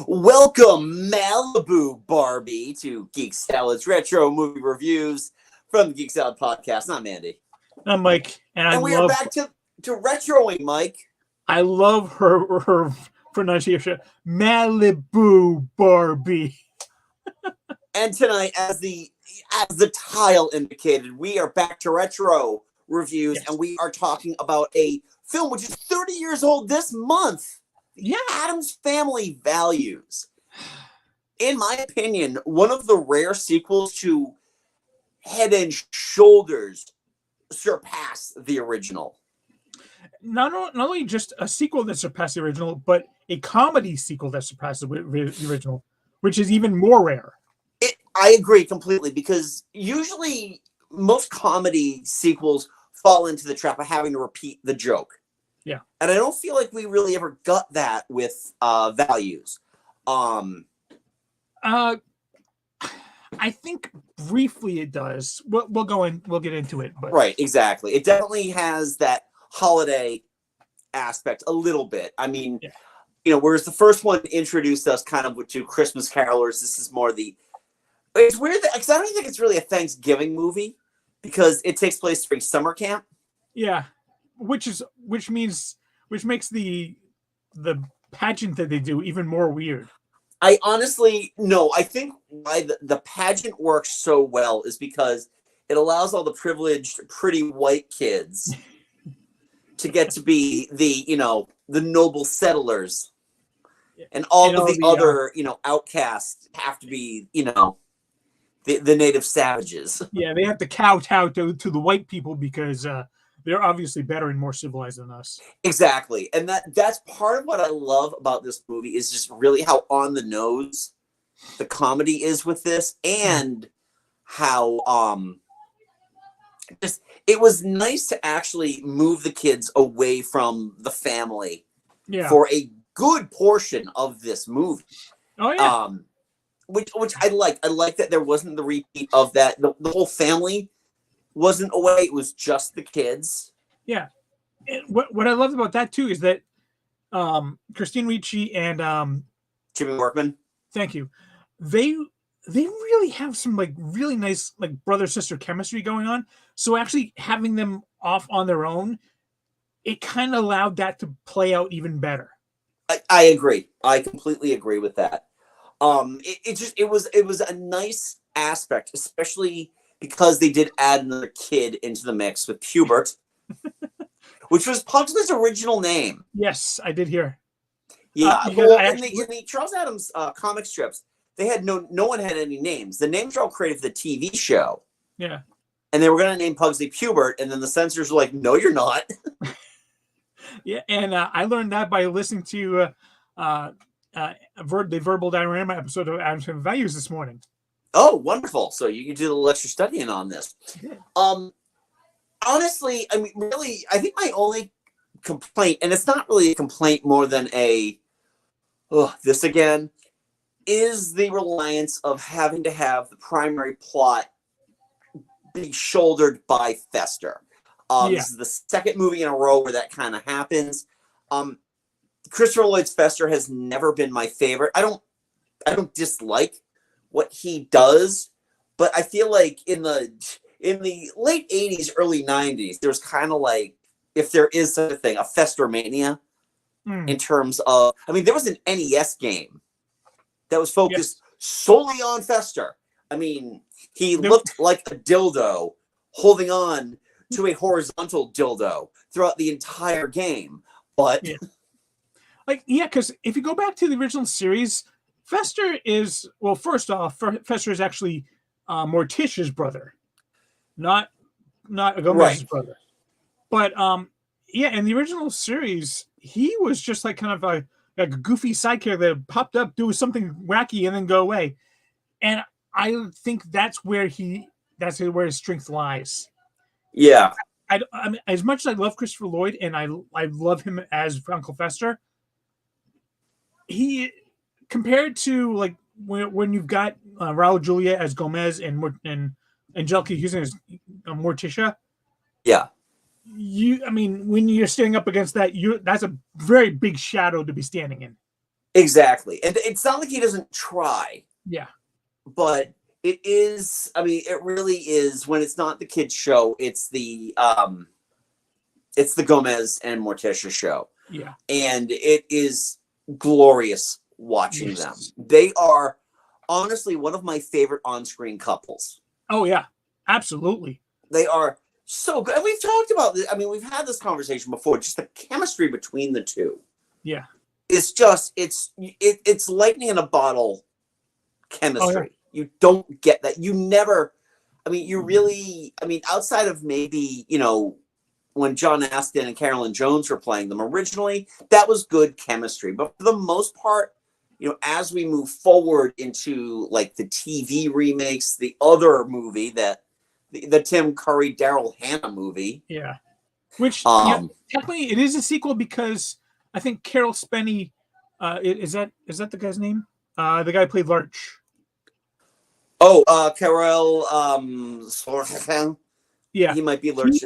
Welcome, Malibu Barbie, to Geek Salad's retro movie reviews from the Geek Salad podcast. I'm Andy. I'm Mike, and we are back to retroing, Mike. I love her pronunciation, Malibu Barbie. And tonight, as the tile indicated, we are back to retro reviews, and we are talking about a film which is 30 years old this month. Yeah, Addams Family Values. In my opinion, one of the rare sequels to head and shoulders surpass the original. Not only just a sequel that surpassed the original, but a comedy sequel that surpassed the original, which is even more rare. I agree completely, because usually most comedy sequels fall into the trap of having to repeat the joke. Yeah. And I don't feel like we really ever got that with Values. I think briefly it does. We'll get into it. But right, exactly. It definitely has that holiday aspect a little bit. I mean, whereas the first one introduced us kind of to Christmas carolers, this is more it's weird because I don't think it's really a Thanksgiving movie, because it takes place during summer camp. Yeah. Which makes the pageant that they do even more weird. I think why the pageant works so well is because it allows all the privileged, pretty white kids to get to be the noble settlers, and all of the other outcasts have to be the native savages. Yeah, they have to kowtow to the white people because they're obviously better and more civilized than us. Exactly. And that's part of what I love about this movie, is just really how on the nose the comedy is with this, and how it was nice to actually move the kids away from the family for a good portion of this movie. Oh yeah. Which I like. I like that there wasn't the repeat of that. The whole family wasn't away. It was just the kids. Yeah. And what I loved about that too is that Christine Ricci and Jimmy Workman. Thank you. They really have some really nice brother-sister chemistry going on. So actually having them off on their own, it kind of allowed that to play out even better. I agree. I completely agree with that. It was a nice aspect, especially because they did add another kid into the mix with Hubert, which was Pugsley's original name. Yes, I did hear. Yeah, in the Charles Addams comic strips, they had no one had any names. The names were all created for the TV show. Yeah, and they were going to name Pugsley Hubert, and then the censors were like, "No, you're not." Yeah, and I learned that by listening to the Verbal Diorama episode of Addams Family Values this morning. Oh, wonderful! So you did a little extra studying on this. Yeah. Honestly, I mean, really, I think my only complaint, and it's not really a complaint more than this again, is the reliance of having to have the primary plot be shouldered by Fester. This is the second movie in a row where that kind of happens. Christopher Lloyd's Fester has never been my favorite. I don't dislike what he does, but I feel like in the late 80s, early 90s, there's kind of like, if there is such a thing, a Fester mania in terms of, I mean, there was an NES game that was focused solely on Fester. I mean, he looked like a dildo holding on to a horizontal dildo throughout the entire game. But because if you go back to the original series, Fester is, well, first off, Fester is actually Morticia's brother, not Gomez's brother. But in the original series, he was just like kind of a goofy side character that popped up, do something wacky, and then go away. And I think that's where his strength lies. Yeah. I mean, as much as I love Christopher Lloyd and I love him as Uncle Fester, he, compared to like when you've got Raul Julia as Gomez and Angelica Houston as Morticia. Yeah. When you're standing up against that, that's a very big shadow to be standing in. Exactly. And it's not like he doesn't try, Yeah. but it is, I mean, it really is, when it's not the kids show, it's the Gomez and Morticia show. Yeah. And it is glorious watching Yes. them. They are honestly one of my favorite on-screen couples. Oh yeah, absolutely. They are so good. And we've talked about this. I mean, we've had this conversation before. Just the chemistry between the two. Yeah. It's just it's lightning in a bottle chemistry. Oh, yeah. You don't get that. You never. I mean, you really. I mean, outside of maybe when John Astin and Carolyn Jones were playing them originally, that was good chemistry. But for the most part, as we move forward into like the TV remakes, the other movie that the Tim Curry, Daryl Hannah movie. Yeah. Which technically it is a sequel because I think Carol Spenny, is that the guy's name? The guy who played Lurch. Oh, Carol Yeah. He might be Lurch.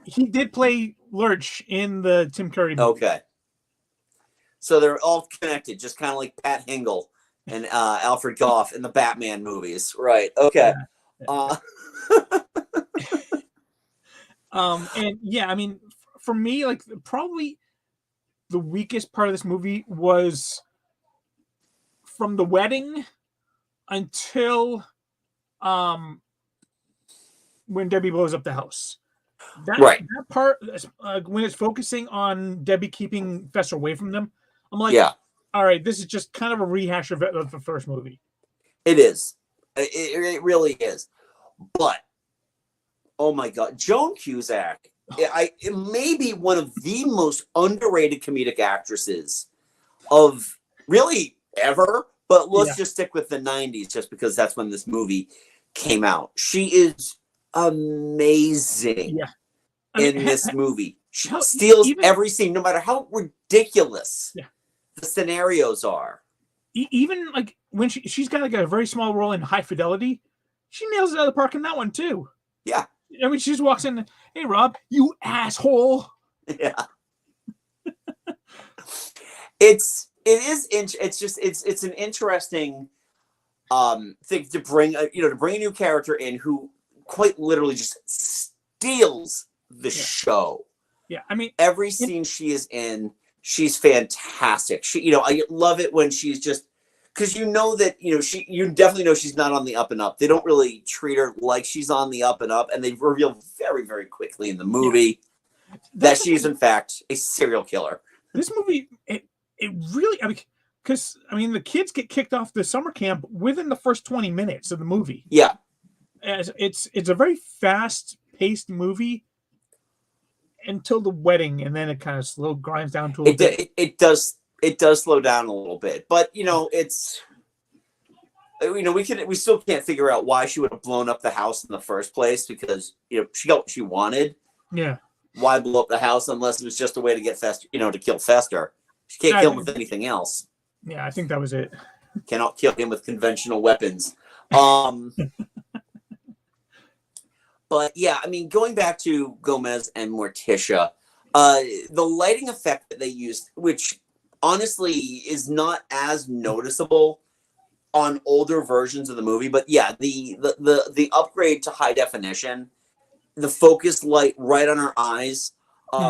He did play Lurch in the Tim Curry movie. Okay. So they're all connected, just kind of like Pat Hingle and Alfred Goff in the Batman movies. Right. Okay. Yeah. And yeah, I mean, for me, like probably the weakest part of this movie was from the wedding until when Debbie blows up the house. That part, when it's focusing on Debbie keeping Fester away from them, I'm like, all right, this is just kind of a rehash of the first movie. It is. It really is. But oh my God, Joan Cusack, it may be one of the most underrated comedic actresses of really ever. But let's just stick with the 90s, just because that's when this movie came out. She is amazing in this movie. She steals every scene, no matter how ridiculous the scenarios are. Even like when she's got like a very small role in High Fidelity, she nails it out of the park in that one too. Yeah. I mean, she just walks in, hey Rob, you asshole. Yeah. It's an interesting thing to bring a new character in who quite literally just steals the show. Yeah, I mean, every scene she is in, she's fantastic. I love it when she's just, because you definitely know she's not on the up and up. They don't really treat her like she's on the up and up, and they reveal very, very quickly in the movie that she is in fact a serial killer. This movie, it really, I mean, because the kids get kicked off the summer camp within the first 20 minutes of the movie. Yeah, it's a very fast-paced movie until the wedding, and then it kind of grinds down to a bit. It does slow down a little bit, but it's we still can't figure out why she would have blown up the house in the first place, because she got what she wanted. Yeah. Why blow up the house unless it was just a way to get Fester, to kill Fester? She can't kill him with anything else. Yeah, I think that was it. Cannot kill him with conventional weapons. But yeah, I mean, going back to Gomez and Morticia, the lighting effect that they used, which honestly is not as noticeable on older versions of the movie, but yeah, the upgrade to high definition, the focus light right on her eyes.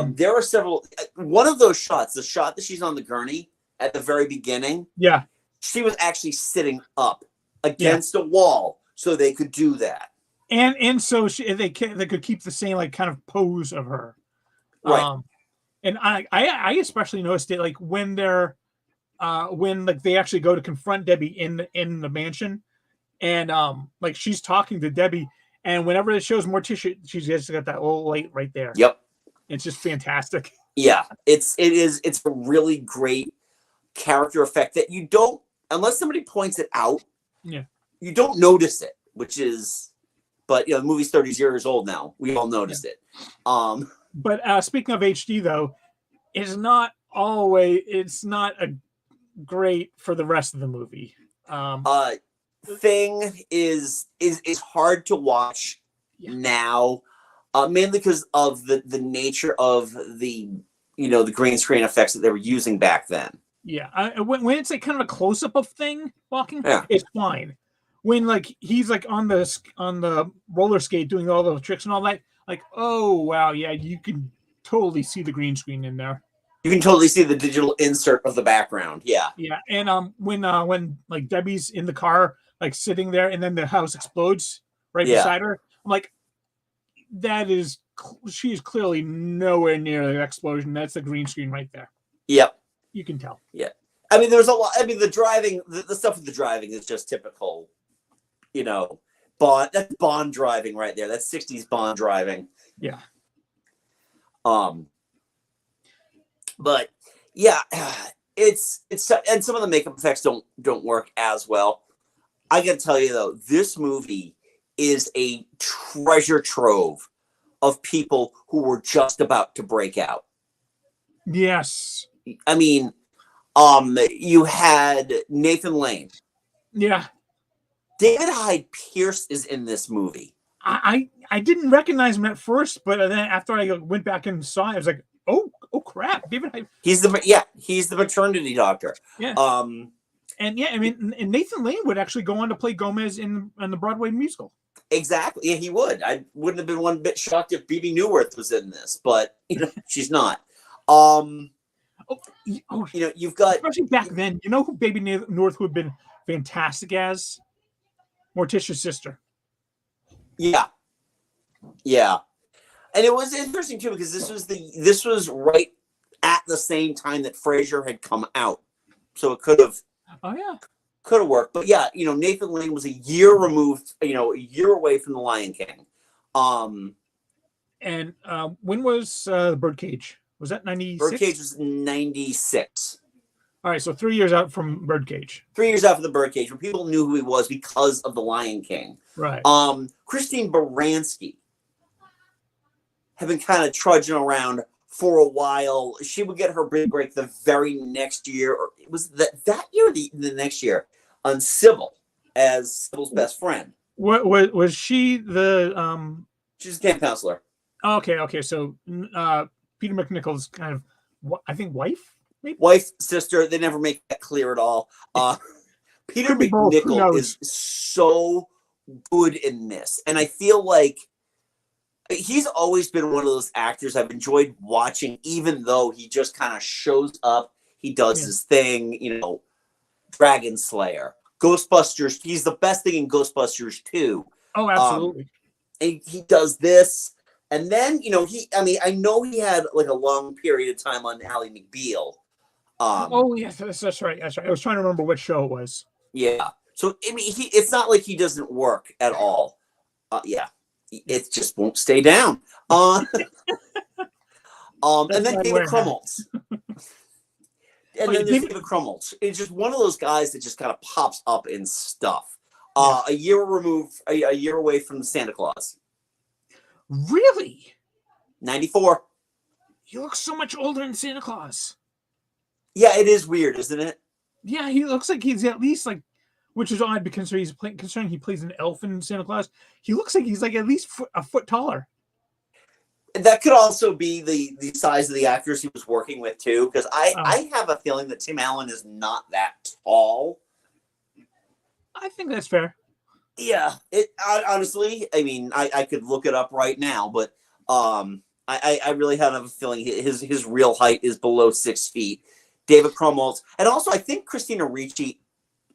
There are several. One of those shots, the shot that she's on the gurney at the very beginning, she was actually sitting up against a wall, so they could do that. And so they could keep the same kind of pose of her, right? And I especially noticed it when they're when they actually go to confront Debbie in the mansion, and she's talking to Debbie, and whenever it shows Morticia, she's just got that little light right there. Yep, it's just fantastic. Yeah, it's a really great character effect that you don't, unless somebody points it out. Yeah, you don't notice it, which is. But the movie's 30 years old now. We all noticed it. But speaking of HD, though, it's not a great for the rest of the movie. Thing is hard to watch now, mainly because of the nature of the the green screen effects that they were using back then. Yeah, when it's like kind of a close up of thing walking, Yeah. it's fine. When like he's like on the roller skate doing all the tricks and all that, like, oh wow, yeah, you can totally see the green screen in there. You can totally see the digital insert of the background. Yeah. Yeah, and when like Debbie's in the car, like sitting there, and then the house explodes right Yeah. beside her, I'm like, she is clearly nowhere near the explosion. That's the green screen right there. Yep. You can tell. Yeah. I mean, there's a lot. I mean, the driving, the stuff with the driving is just typical, Bond. That's Bond driving right there. That's 60s Bond driving. Yeah. But yeah, it's and some of the makeup effects don't work as well. I gotta tell you though, this movie is a treasure trove of people who were just about to break out. Yes. I mean, you had Nathan Lane. Yeah. David Hyde Pierce is in this movie. I didn't recognize him at first, but then after I went back and saw it, I was like, oh crap, David Hyde. He's the maternity doctor. Yeah. And yeah, I mean, and Nathan Lane would actually go on to play Gomez in the Broadway musical. Exactly. Yeah, he would. I wouldn't have been one bit shocked if Bebe Neuwirth was in this, but she's not. You've got, especially back then. You know who Baby North would have been fantastic as? Morticia's sister. Yeah. And it was interesting too because this was right at the same time that Frasier had come out, so it could have worked. But yeah, Nathan Lane was a year removed, a year away from The Lion King. And when was the Birdcage? Was that 96? Birdcage was 96. All right, so 3 years out from Birdcage. 3 years after the Birdcage, where people knew who he was because of The Lion King. Right. Christine Baranski had been kind of trudging around for a while. She would get her big break the very next year, or it was that year or the next year, on Sybil as Sybil's best friend. What was she the She's a camp counselor. Okay. So Peter McNichol's kind of, I think, wife? Maybe? Wife, sister, they never make that clear at all. Peter McNichol is so good in this. And I feel like he's always been one of those actors I've enjoyed watching, even though he just kind of shows up. He does his thing, Dragon Slayer, Ghostbusters. He's the best thing in Ghostbusters too. Oh, absolutely. And he does this. And then, I know he had like a long period of time on Ally McBeal. Oh, yes, that's right. That's right. I was trying to remember what show it was. Yeah. So, I mean, it's not like he doesn't work at all. It just won't stay down. And then David Krumholtz. And then there's David Krumholtz. It's just one of those guys that just kind of pops up in stuff. A year away from Santa Claus. Really? 94. He looks so much older than Santa Claus. Yeah, it is weird, isn't it? Yeah, he looks like he's at least like, which is odd because considering he plays an elf in Santa Claus, he looks like he's like at least a foot taller. That could also be the size of the actors he was working with too, because I have a feeling that Tim Allen is not that tall. I think that's fair. Yeah, honestly, I mean, I could look it up right now, but I really have a feeling his real height is below 6 feet. David Krumholtz, and also I think Christina Ricci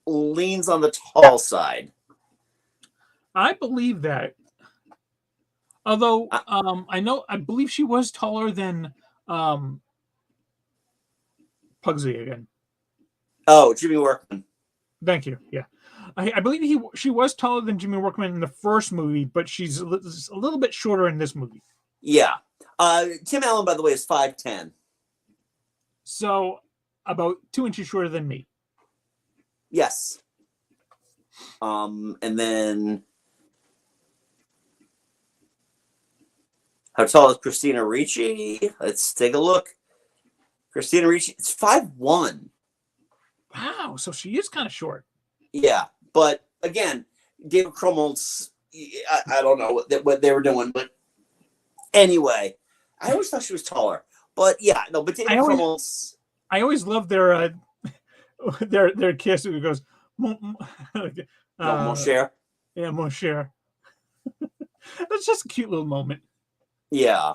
leans on the tall side. I believe that. Although I believe she was taller than Pugsley again. Oh, Jimmy Workman. Thank you. Yeah, I believe she was taller than Jimmy Workman in the first movie, but she's a little bit shorter in this movie. Yeah. Tim Allen, by the way, is 5'10". So about 2 inches shorter than me. Yes. And then how tall is Christina Ricci? Let's take a look. Christina Ricci, it's 5'1". Wow, so she is kind of short. Yeah, but again, David Krumholtz, I don't know what they were doing, but anyway, I always thought she was taller. But yeah, no, but David Krumholtz. I always loved their their kiss, it goes, Mon cher. yeah, mon cher. That's just a cute little moment. Yeah,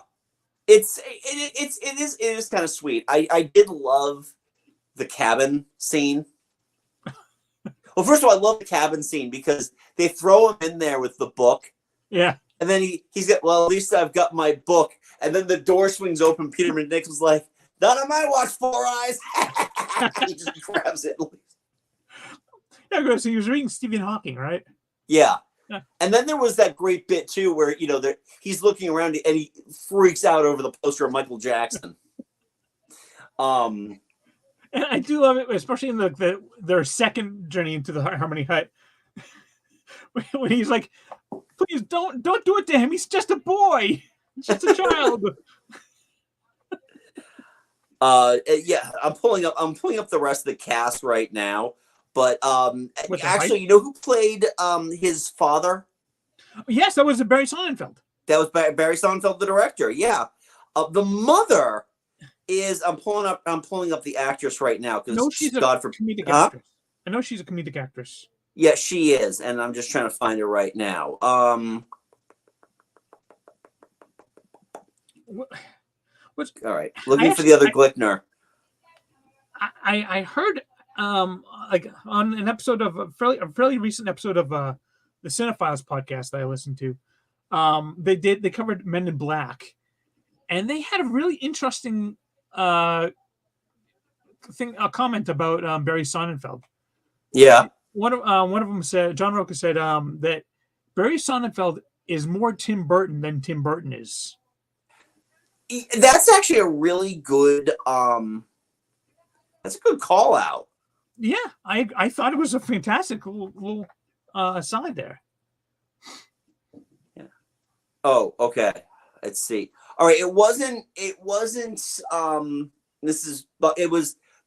it is kind of sweet. I did love the cabin scene. Well, first of all, I love the cabin scene because they throw him in there with the book. Yeah. And then he's got, well, at least I've got my book. And then the door swings open. Peter McNick was like, not on my watch, Four Eyes. He just grabs it. Yeah, because he was reading Stephen Hawking, right? Yeah. And then there was that great bit, too, where, he's looking around and he freaks out over the poster of Michael Jackson. And I do love it, especially in their second journey into the Harmony Hut, when he's like, "Please don't do it to him. He's just a boy. He's just a child." Yeah, I'm pulling up the rest of the cast right now. But actually, you know who played his father? Yes, that was Barry Sonnenfeld. That was Barry Sonnenfeld, the director. Yeah, the mother is. I'm pulling up the actress right now because she's a comedic actress. I know she's a comedic actress. Yeah, she is, and I'm just trying to find her right now. What's all right? Looking for the other Glickner. I heard like on an episode of a fairly recent episode of the Cinephiles podcast that I listened to. They covered Men in Black, and they had a really interesting comment about Barry Sonnenfeld. Yeah. One of them said, John Roca said that Barry Sonnenfeld is more Tim Burton than Tim Burton is. That's actually a really good that's a good call out. Yeah, I thought it was a fantastic little aside there. Yeah. Oh, okay. Let's see. All right, it wasn't it was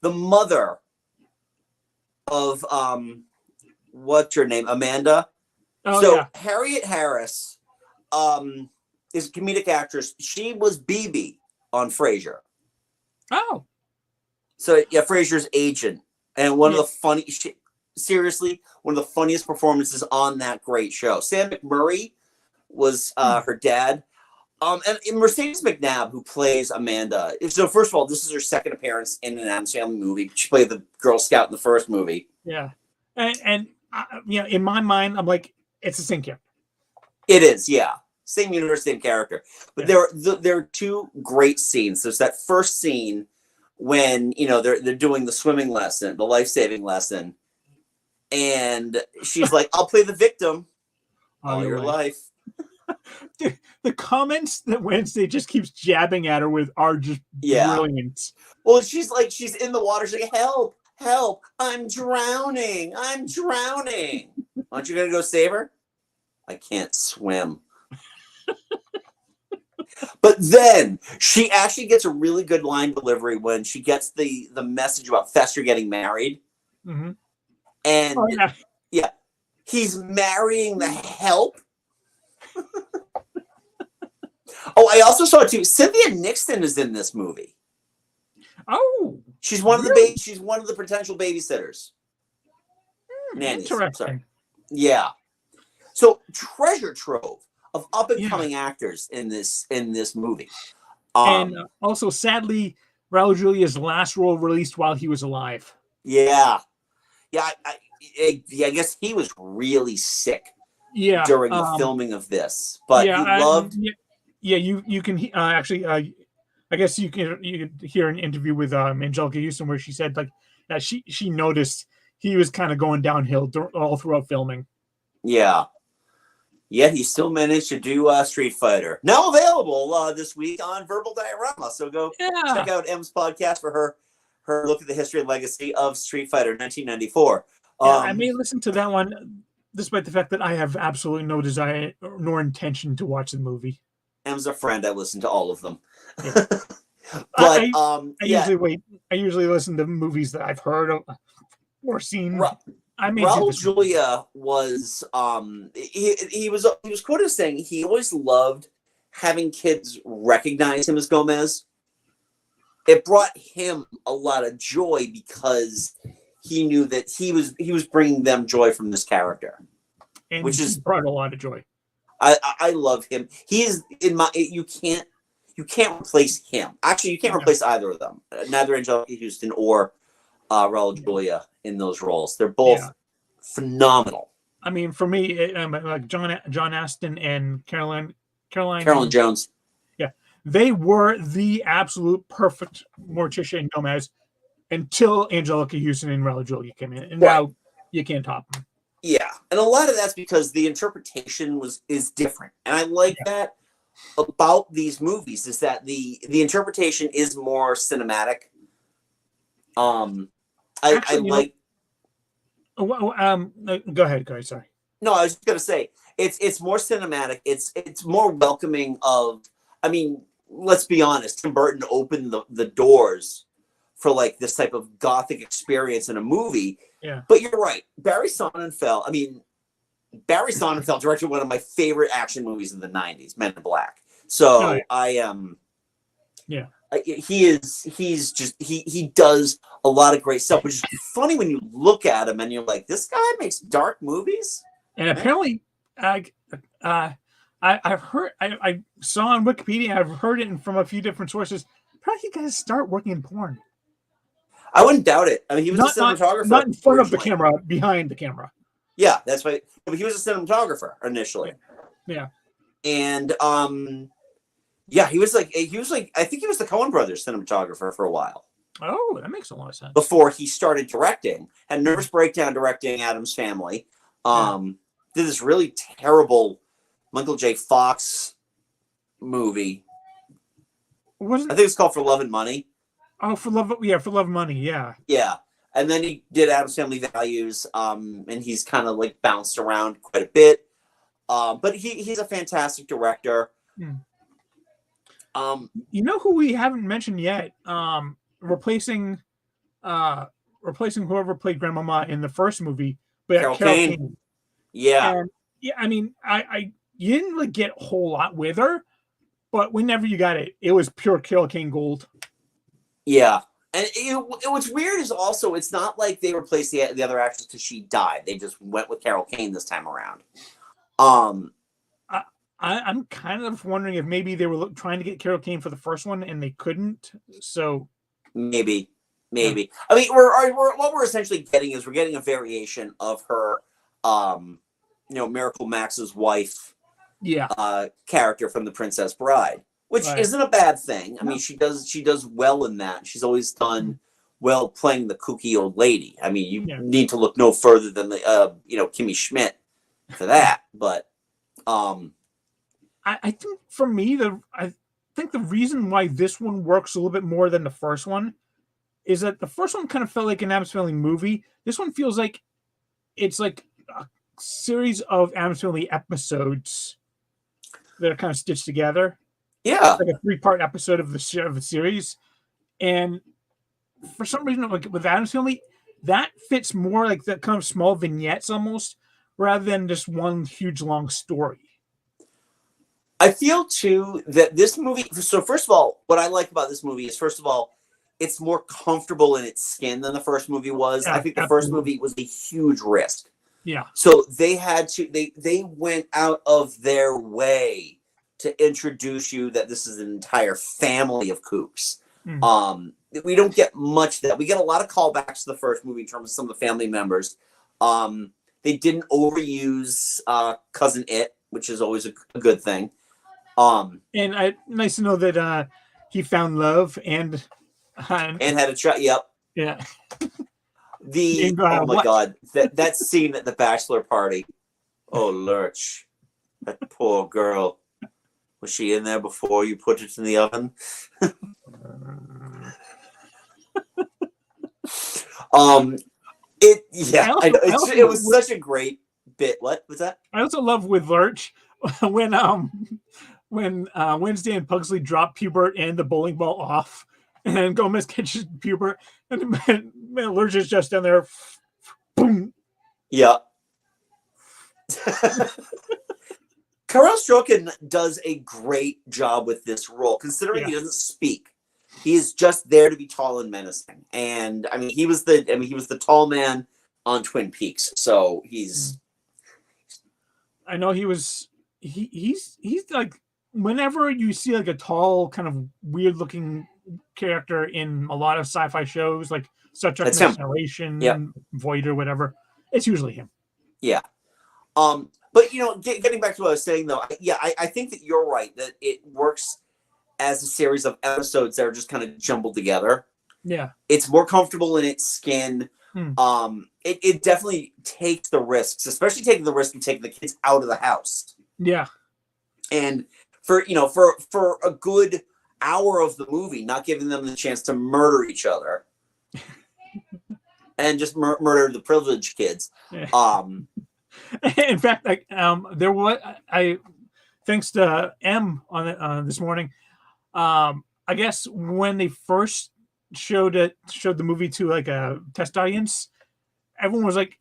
the mother of what's her name? Amanda. Oh, so yeah. Harriet Harris is a comedic actress. She was BB on Frasier. Oh. So yeah, Frasier's agent. And one of the one of the funniest performances on that great show. Sam McMurray was her dad. And Mercedes McNabb, who plays Amanda. So first of all, this is her second appearance in an Addams Family movie. She played the Girl Scout in the first movie. Yeah. And in my mind, I'm like, it's the same character. It is, yeah. Same universe, same character. But there are two great scenes. There's that first scene when they're doing the swimming lesson, the life-saving lesson, and she's like, "I'll play the victim all your life." Dude, the comments that Wednesday just keeps jabbing at her with are just brilliant. Well, she's in the water. She's like, "Help! Help! I'm drowning! I'm drowning! Aren't you gonna go save her?" I can't swim. But then she actually gets a really good line delivery when she gets the message about Fester getting married. Mm-hmm. And he's marrying the help. Oh, I also saw too. Cynthia Nixon is in this movie. Oh, she's one of the she's one of the potential babysitters. Nannies. Interesting. Sorry. Yeah. So treasure trove of up and coming actors in this movie. And also, sadly, Raul Julia's last role released while he was alive. Yeah. I guess he was really sick. Yeah. During the filming of this, but he loved. You can actually. I guess you could hear an interview with Angelica Houston where she said that she noticed he was kind of going downhill all throughout filming. Yeah. Yet he still managed to do Street Fighter. Now available this week on Verbal Diorama. So go check out M's podcast for her look at the history and legacy of Street Fighter 1994. I may listen to that one, despite the fact that I have absolutely no desire nor intention to watch the movie. M's a friend. I listen to all of them. Yeah. But I usually listen to movies that I've heard of or seen. Raul Julia was he was quoted as saying he always loved having kids recognize him as Gomez. It brought him a lot of joy because he knew that he was bringing them joy from this character, And which is brought a lot of joy. I love him. He is in my you can't replace him. Actually, you can't replace either of them. Neither Angelica Houston or Raul Julia in those roles. They're both phenomenal. I mean, for me, like John Aston and Caroline Jones. Yeah, they were the absolute perfect Morticia and Gomez until Angelica Houston and Raul Julia came in, and now you can't top them. Yeah, and a lot of that's because the interpretation is different, and I like that about these movies is that the interpretation is more cinematic. Actually, I like. Go ahead, guys. Sorry. No, I was just gonna say it's more cinematic. It's more welcoming of. I mean, let's be honest. Tim Burton opened the doors for like this type of gothic experience in a movie. Yeah. But you're right. Barry Sonnenfeld directed one of my favorite action movies in the 90s, Men in Black. So he does a lot of great stuff, which is funny when you look at him and you're like, this guy makes dark movies. And apparently, I've heard, I saw on Wikipedia, I've heard it from a few different sources. Probably you guys start working in porn. I wouldn't doubt it. I mean, he was a cinematographer. Not in front of the camera, behind the camera. Yeah, that's right. But he was a cinematographer initially. Yeah. And he was like I think he was the Coen Brothers cinematographer for a while. Oh, that makes a lot of sense. Before he started directing, had nervous breakdown directing Addams Family. Did this really terrible Michael J. Fox movie. I think it's called For Love and Money. Oh, For Love and Money, yeah. Yeah. And then he did Addams Family Values, and he's kind of like bounced around quite a bit. But he's a fantastic director. You know who we haven't mentioned yet? Replacing whoever played Grandmama in the first movie, but Carol Kane. Yeah. And, I mean, you didn't really get a whole lot with her, but whenever you got it, it was pure Carol Kane gold. Yeah. And what's weird is also it's not like they replaced the other actress because she died. They just went with Carol Kane this time around. I'm kind of wondering if maybe they were trying to get Carol Kane for the first one and they couldn't. So maybe. I mean, what we're essentially getting is we're getting a variation of her, Miracle Max's wife, character from The Princess Bride. Which isn't a bad thing. I mean, she does well in that. She's always done well playing the kooky old lady. I mean, you need to look no further than the Kimmy Schmidt for that. But I think for me, I think the reason why this one works a little bit more than the first one is that the first one kind of felt like an Addams Family movie. This one feels like it's like a series of Addams Family episodes that are kind of stitched together. Yeah, it's like a 3-part episode of the series, and for some reason, like with Addams Family, that fits more like the kind of small vignettes almost, rather than just one huge long story. I feel too that this movie. So first of all, what I like about this movie is first of all, it's more comfortable in its skin than the first movie was. I think the first movie was a huge risk. Yeah. So they had to. They went out of their way to introduce you that this is an entire family of kooks. We don't get much of that. We get a lot of callbacks to the first movie in terms of some of the family members. They didn't overuse Cousin It, which is always a good thing. And nice to know that he found love and had a child. Yep. Yeah. Oh my God, that scene at the bachelor party. Oh, Lurch, that poor girl. Was she in there before you put it in the oven? It was such a great bit. What was that? I also love with Lurch when Wednesday and Pugsley drop Pubert and the bowling ball off, and Gomez catches Pubert, and Lurch is just down there. Boom. Yeah. Karel Stroken does a great job with this role, considering he doesn't speak. He is just there to be tall and menacing. And I mean, he was the tall man on Twin Peaks. So he's. I know he was. He's like, whenever you see like a tall, kind of weird looking character in a lot of sci-fi shows, like Star Trek: Next Generation, yep. Void, or whatever, it's usually him. Yeah. But you know, getting back to what I was saying though, I think that you're right that it works as a series of episodes that are just kind of jumbled together. Yeah. It's more comfortable in its skin. It definitely takes the risks, especially taking the risk of taking the kids out of the house. Yeah. And for a good hour of the movie, not giving them the chance to murder each other and just murder the privileged kids. Yeah. In fact, like there was thanks to M on this morning. I guess when they first showed the movie to like a test audience, everyone was like,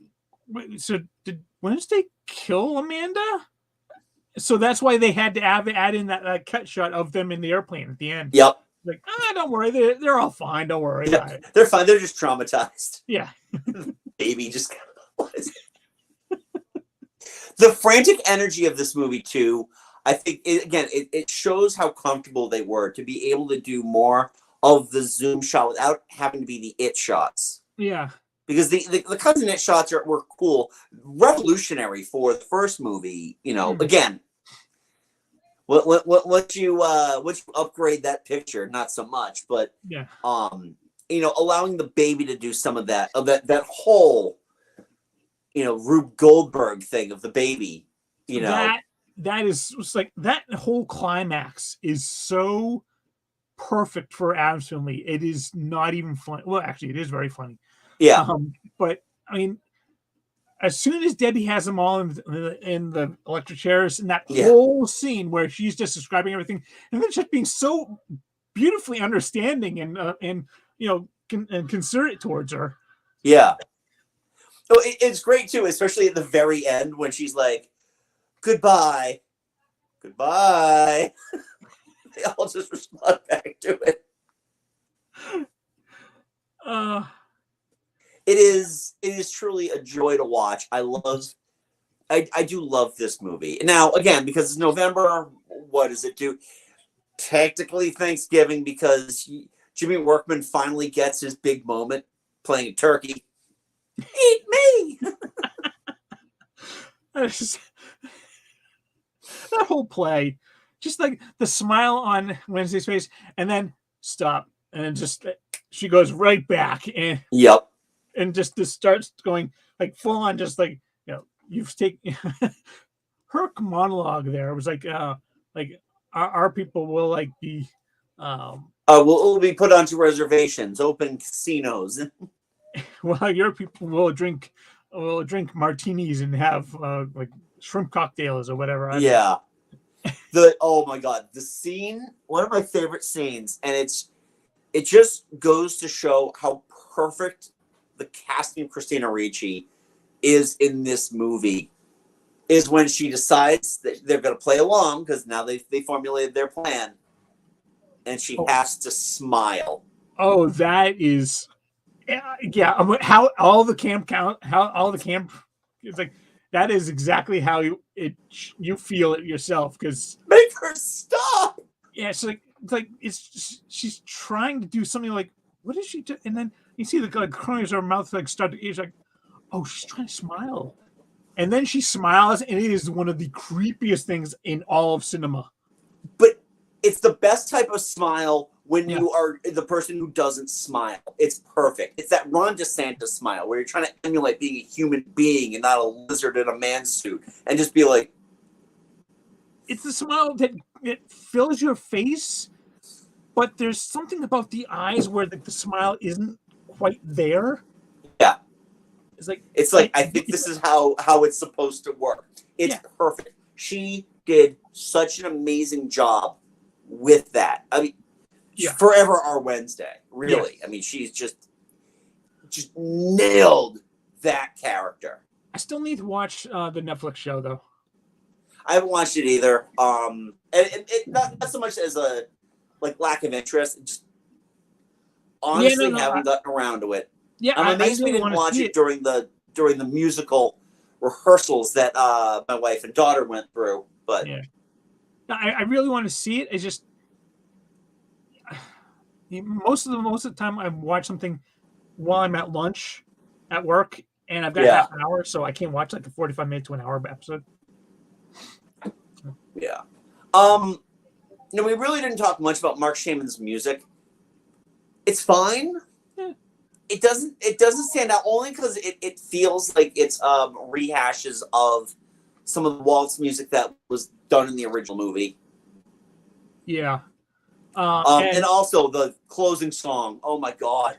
"So did Wednesday kill Amanda?" So that's why they had to add in that cut shot of them in the airplane at the end. Yep. Like, don't worry, they're all fine. Don't worry. Yeah, they're fine. They're just traumatized. Yeah. Baby just. The frantic energy of this movie too, I think it shows how comfortable they were to be able to do more of the zoom shot without having to be the it shots. Yeah. Because the cuts and it shots were cool, revolutionary for the first movie. You know, again, once you upgrade that picture, not so much, but yeah, you know, allowing the baby to do some of that whole, you know, Rube Goldberg thing of the baby, you know, that is like, that whole climax is so perfect for Addams Family. It is not even funny. Well, actually, it is very funny. Yeah. But I mean, as soon as Debbie has them all in the electric chairs, and that whole scene where she's just describing everything, and then just being so beautifully understanding and you know, considerate towards her. Yeah. So it's great too, especially at the very end when she's like, "Goodbye, goodbye." They all just respond back to it. It is truly a joy to watch. I do love this movie. Now, again, because it's November, what does it do? Technically Thanksgiving, because Jimmy Workman finally gets his big moment playing a turkey. Eat me! That whole play, just like the smile on Wednesday's face, and then stop, and just she goes right back, and and just starts going like full on, just like, you know, you've taken her monologue there was like our people will like be we'll be put onto reservations, open casinos. Well, your people will drink martinis and have like shrimp cocktails or whatever. Yeah. Oh my God, the scene, one of my favorite scenes, and it just goes to show how perfect the casting of Christina Ricci is in this movie, is when she decides that they're going to play along, because now they formulated their plan, and she has to smile. Oh, that is, yeah. How all the camp is like, that is exactly how you feel it yourself, because make her stop. Yeah, it's just, she's trying to do something like, what is she doing? And then you see the corners of her mouth like start to, it's like, oh, she's trying to smile, and then she smiles, and it is one of the creepiest things in all of cinema. But it's the best type of smile when you are the person who doesn't smile. It's perfect. It's that Ron DeSantis smile where you're trying to emulate being a human being and not a lizard in a man's suit, and just be like, it's the smile that it fills your face, but there's something about the eyes where the smile isn't quite there. Yeah. It's like I think this is how it's supposed to work. It's perfect. She did such an amazing job with that. I mean, forever our Wednesday, really. Yes. I mean, she's just nailed that character. I still need to watch the Netflix show though. I haven't watched it either. And it not so much as a lack of interest. Just honestly no, haven't gotten around to it. Yeah, I'm amazed we really didn't wanna watch see it during the musical rehearsals that my wife and daughter went through. But Yeah, I really want to see it. It's just most of the time I watch something while I'm at lunch at work, and I've got yeah, half an hour, so I can't watch like a 45 minute to an hour episode. yeah. We really didn't talk much about Mark Shaman's music. It's fine. Yeah. It doesn't stand out only because it feels like it's rehashes of some of the waltz music that was done in the original movie. Yeah. And also the closing song. Oh my god.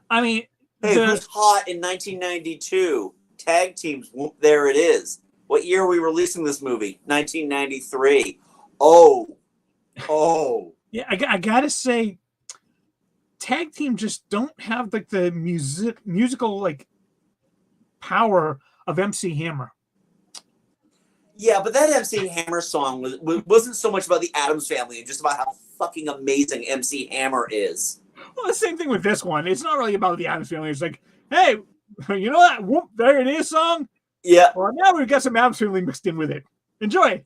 I mean, Hey, who's hot in 1992? Tag teams. Whoop, there it is. What year are we releasing this movie? 1993. Oh. Yeah, I gotta say, tag team just don't have like the musical like power of MC Hammer. Yeah, but that MC Hammer song wasn't so much about the Addams Family and just about how fucking amazing MC Hammer is. Well, the same thing with this one. It's not really about the Addams Family. It's like, hey, you know that whoop, there it is song? Yeah. Well, now we've got some Addams Family mixed in with it. Enjoy.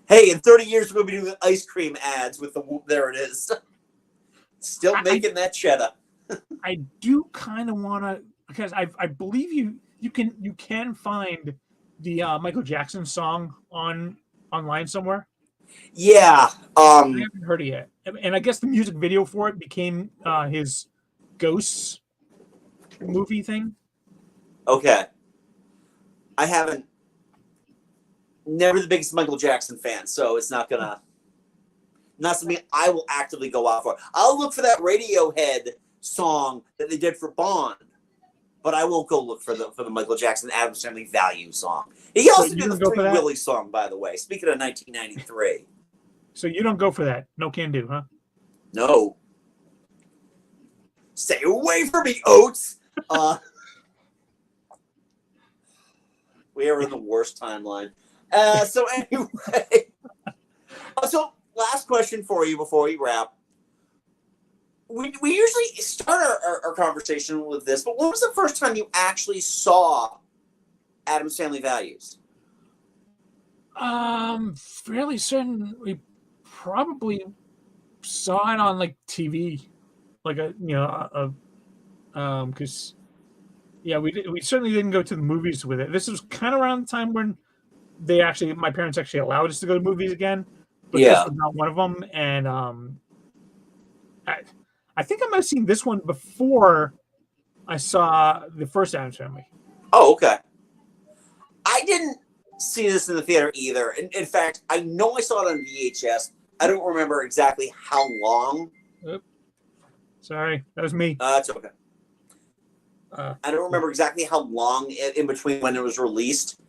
Hey, in 30 years we're going to be doing ice cream ads with the whoop, there it is. Still making that cheddar. I do kind of want to, because I believe you can find the Michael Jackson song online somewhere. Yeah. I haven't heard it yet, and I guess the music video for it became his Ghosts movie thing. Okay. I haven't. Never the biggest Michael Jackson fan, so it's not something I will actively go out for. I'll look for that Radiohead song that they did for Bond, but I won't go look for the Michael Jackson Addams Family Values song. He also did the Free Willy song, by the way. Speaking of 1993. So you don't go for that? No can do, huh? No. Stay away from me, Oates. We are in the worst timeline. So anyway, so last question for you before we wrap. We usually start our conversation with this, but when was the first time you actually saw Addams Family Values? Fairly certain we probably saw it on like TV, like because we certainly didn't go to the movies with it. This was kind of around the time when my parents actually allowed us to go to movies again, but this was not one of them. And I think I might have seen this one before I saw the first Addams Family. Oh, okay. I didn't see this in the theater either. In fact, I know I saw it on VHS. I don't remember exactly how long. Oops. Sorry, that was me. That's okay. I don't remember exactly how long in between when it was released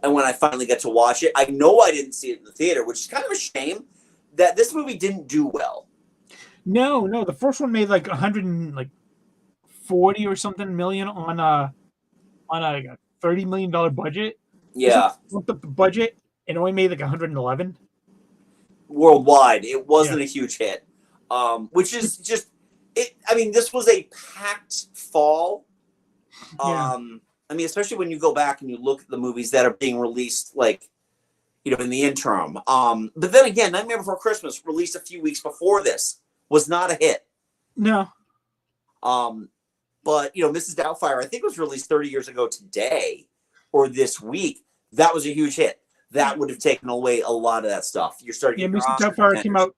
and when I finally got to watch it. I know I didn't see it in the theater, which is kind of a shame that this movie didn't do well. No, the first one made like 140 or something million on a $30 million budget. Yeah, looked up the budget and only made like 111 worldwide. It wasn't a huge hit, which is just it. I mean, this was a packed fall. I mean, especially when you go back and you look at the movies that are being released, like in the interim. But then again, Nightmare Before Christmas, released a few weeks before this, was not a hit. No. But Mrs. Doubtfire, I think was released 30 years ago today or this week. That was a huge hit. That would have taken away a lot of that stuff. You're starting. Yeah, Mrs. Doubtfire came out.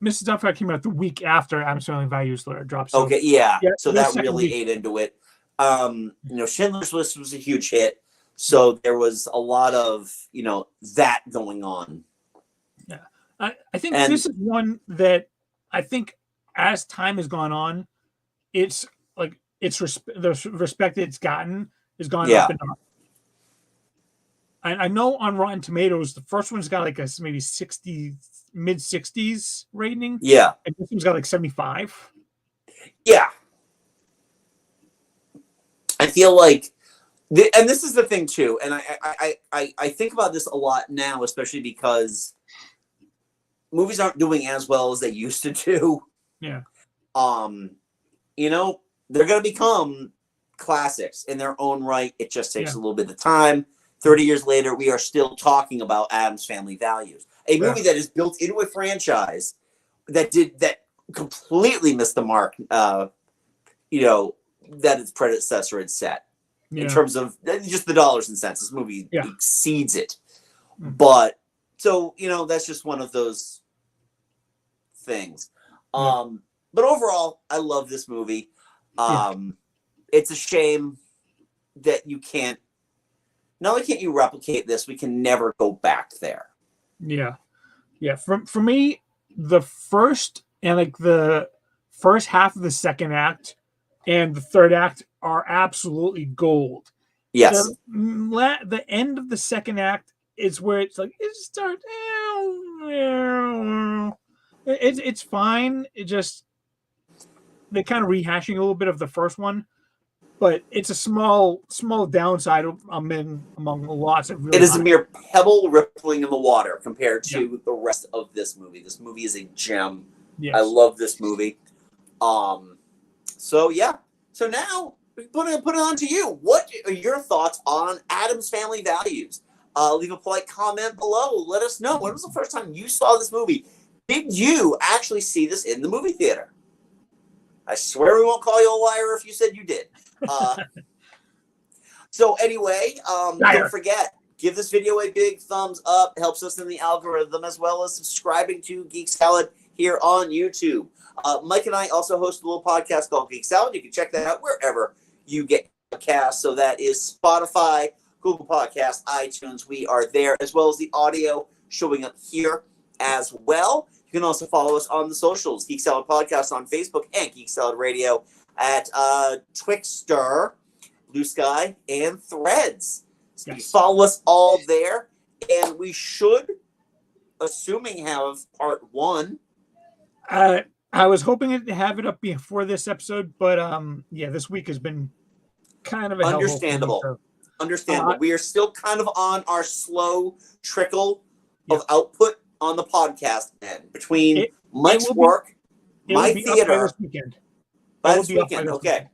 Mrs. Doubtfire came out the week after Addams Family Values dropped. So, okay, yeah. So that really ate into it. Schindler's List was a huge hit. So there was a lot of that going on. Yeah, I think this is one that I think as time has gone on, it's like the respect it's gotten has gone up and up. I know on Rotten Tomatoes, the first one's got like a maybe 60, mid 60s rating. Yeah. And this one's got like 75. Yeah. I feel like, and this is the thing too, and I think about this a lot now, especially because movies aren't doing as well as they used to do. Yeah. they're going to become classics in their own right. It just takes a little bit of time. 30 years later, we are still talking about Addams Family Values, a movie that is built into a franchise that completely missed the mark, that its predecessor had set in terms of just the dollars and cents. This movie exceeds it. But so, that's just one of those things. But overall, I love this movie. It's a shame that you can't, not only can't you replicate this, we can never go back there. Yeah. For me, the first and the first half of the second act and the third act are absolutely gold. Yes. The end of the second act is where it starts. It's fine. It just, they're kind of rehashing a little bit of the first one, but it's a small downside among lots of really. It is a mere pebble rippling in the water compared to the rest of this movie. This movie is a gem. Yes. I love this movie. So now put it on to you. What are your thoughts on Addams Family Values? Leave a polite comment below. Let us know. When was the first time you saw this movie? Did you actually see this in the movie theater? I swear we won't call you a liar if you said you did. So anyway, don't forget, give this video a big thumbs up. It helps us in the algorithm, as well as subscribing to Geek Salad here on YouTube. Mike and I also host a little podcast called Geek Salad. You can check that out wherever you get podcasts. So that is Spotify, Google Podcasts, iTunes. We are there, as well as the audio showing up here as well. You can also follow us on the socials, Geek Salad Podcast on Facebook and Geek Salad Radio at Twixter, Blue Sky, and Threads. So you follow us all there, and we should, assuming, have part 1. I was hoping to have it up before this episode, but this week has been kind of a understandable. We are still kind of on our slow trickle of output on the podcast end between Mike's work, my theater. By this weekend, okay. I'm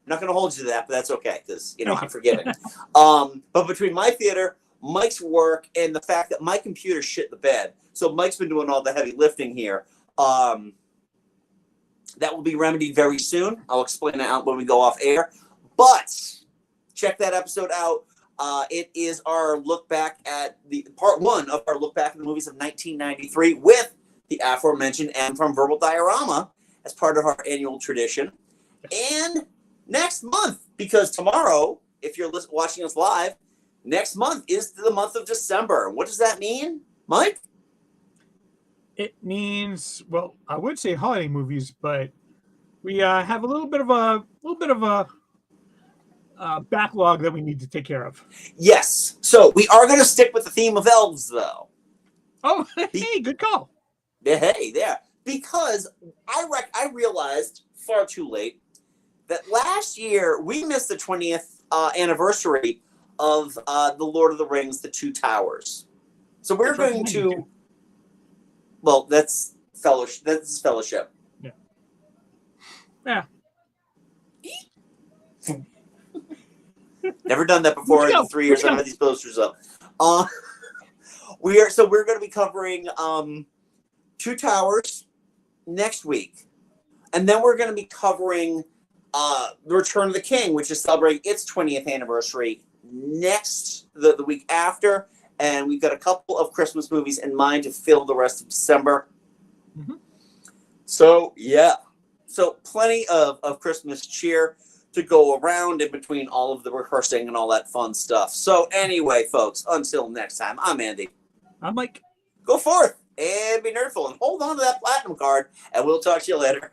not going to hold you to that, but that's okay because I'm forgiving. But between my theater, Mike's work, and the fact that my computer shit the bed, so Mike's been doing all the heavy lifting here. That will be remedied very soon. I'll explain that out when we go off air. But check that episode out. It is our look back at the part 1 of our look back at the movies of 1993 with the aforementioned M from Verbal Diorama as part of our annual tradition. And next month, because tomorrow, if you're watching us live, next month is the month of December. What does that mean, Mike? It means, well, I would say holiday movies, but we have a little bit of a backlog that we need to take care of. Yes. So we are going to stick with the theme of elves, though. Oh, hey, good call. Hey, there. Because I realized far too late that last year we missed the 20th anniversary of The Lord of the Rings, The Two Towers. So we're going to... Well, that's fellowship. That's fellowship. Yeah. Never done that before in the 3 years I've had these posters up. We're going to be covering Two Towers next week, and then we're going to be covering The Return of the King, which is celebrating its 20th anniversary the week after. And we've got a couple of Christmas movies in mind to fill the rest of December. Mm-hmm. So, yeah. So, plenty of Christmas cheer to go around in between all of the rehearsing and all that fun stuff. So, anyway, folks, until next time, I'm Andy. I'm Mike. Go forth and be nerdful and hold on to that platinum card, and we'll talk to you later.